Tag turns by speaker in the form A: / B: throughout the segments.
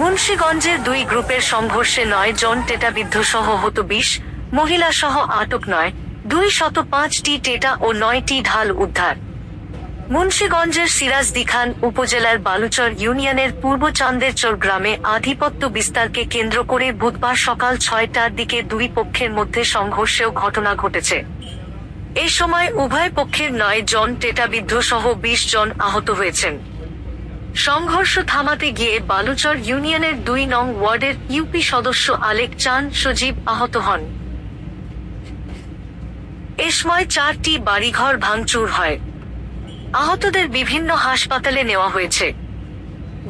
A: মুন্সিগঞ্জের দুই গ্রুপের সংঘর্ষে 9 জন টেটাবিদ্ধ সহ হত 20, মহিলা সহ আটক 205টি টেটা ও 9টি ঢাল উদ্ধার। মুন্সিগঞ্জের সিরাজদিখান উপজেলার বালুচর ইউনিয়নের পূর্ব চান্দেরচর গ্রামে আধিপত্য বিস্তারকে কেন্দ্র করে বুধবার সকাল 6টার দিকে দুই পক্ষের মধ্যে সংঘর্ষেও ঘটনা ঘটেছে। এ সময় উভয় পক্ষের 9 জন টেটাবিদ্ধ সহ 20 জন আহত হয়েছেন। সংঘর্ষ থামাতে গিয়ে বালুচর ইউনিয়নের 2 নং ওয়ার্ডের ইউপি সদস্য আলেক চান সজীব আহত হন। এ সময় 4টি বাড়িঘর ভাঙচুর হয়। আহতদের বিভিন্ন হাসপাতালে নেওয়া হয়েছে।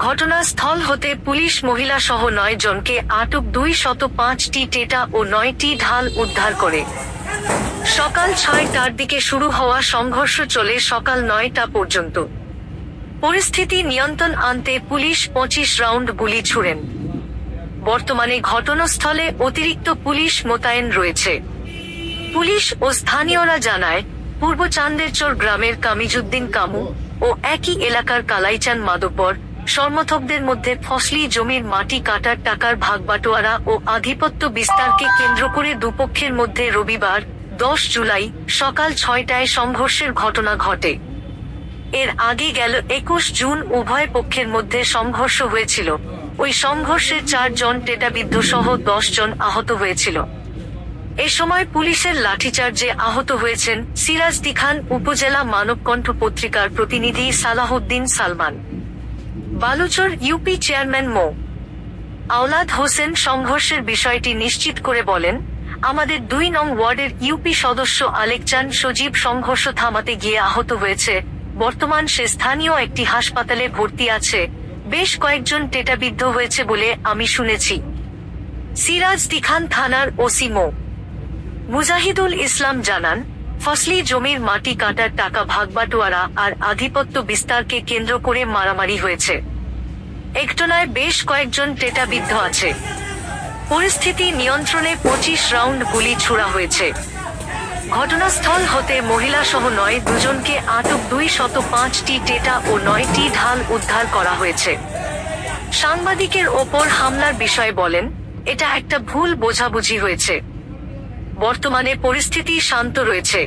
A: ঘটনাস্থল হতে পুলিশ মহিলা সহ 9 জনকে আটক 205টি টেটা ও 9টি ঢাল উদ্ধার করে। সকাল 6টার দিকে শুরু হওয়া সংঘর্ষ চলে সকাল 9টা পর্যন্ত। পরিস্থিতি নিয়ন্ত্রণ আনতে পুলিশ 25 রাউন্ড গুলি ছুড়েন। বর্তমানে ঘটনাস্থলে অতিরিক্ত পুলিশ মোতায়েন রয়েছে। পুলিশ ও স্থানীয়রা জানায়, পূর্ব চান্দেরচর গ্রামের কামিজুদ্দিন কামু ও একই এলাকার কালাইচান মাদব্বর সমর্থকদের মধ্যে ফসলি জমির মাটি কাটার টাকার ভাগবাটোয়ারা ও আধিপত্য বিস্তারকে কেন্দ্র করে দুপক্ষের মধ্যে রবিবার 10 জুলাই সকাল 6টায় সংঘর্ষের ঘটনা ঘটে। এর আগে গেল 21 জুন উভয় পক্ষের মধ্যে সংঘর্ষ হয়েছিল। ওই সংঘর্ষে 4 জন টেটাবিদ্ধ সহ 10 জন আহত হয়েছিল। এ সময় পুলিশের লাঠিচার্জে আহত হয়েছেন সিরাজদিখান উপজেলা মানবকণ্ঠ পত্রিকার প্রতিনিধি সালাহউদ্দিন সালমান। বালুচর ইউপি চেয়ারম্যান মো. আওলাদ হোসেন সংঘর্ষের বিষয়টি নিশ্চিত করে বলেন, আমাদের 2 নং ওয়ার্ডের ইউপি সদস্য আলেক চান সজীব সংঘর্ষ থামাতে গিয়ে আহত হয়েছে। বর্তমান সে স্থানীয় একটি হাসপাতালে ভর্তি আছে। বেশ কয়েকজন টেটাবিদ্ধ হয়েছে বলে আমি শুনেছি। সিরাজদিখান থানার ওসি মো. মুজাহিদুল ইসলাম জানান, ফসলি জমির মাটি কাটার টাকা ভাগবাটোয়ারা আর আধিপত্য বিস্তারকে কেন্দ্র করে মারামারি হয়েছে। একটনায় বেশ কয়েকজন টেটাবিদ্ধ আছে। পরিস্থিতি নিয়ন্ত্রণে 25 রাউন্ড গুলি ছোড়া হয়েছে। ঘটনাস্থল হতে মহিলা সহ 2 জনকে আটক 205টি টেটা ও 9টি ঢাল উদ্ধার করা হয়েছে। সাংবাদিকের ওপর হামলার বিষয়ে বলেন, এটা একটা ভুল বোঝাবুঝি হয়েছে। বর্তমানে পরিস্থিতি শান্ত রয়েছে।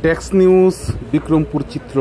B: ডেস্ক নিউজ, বিক্রমপুর চিত্র।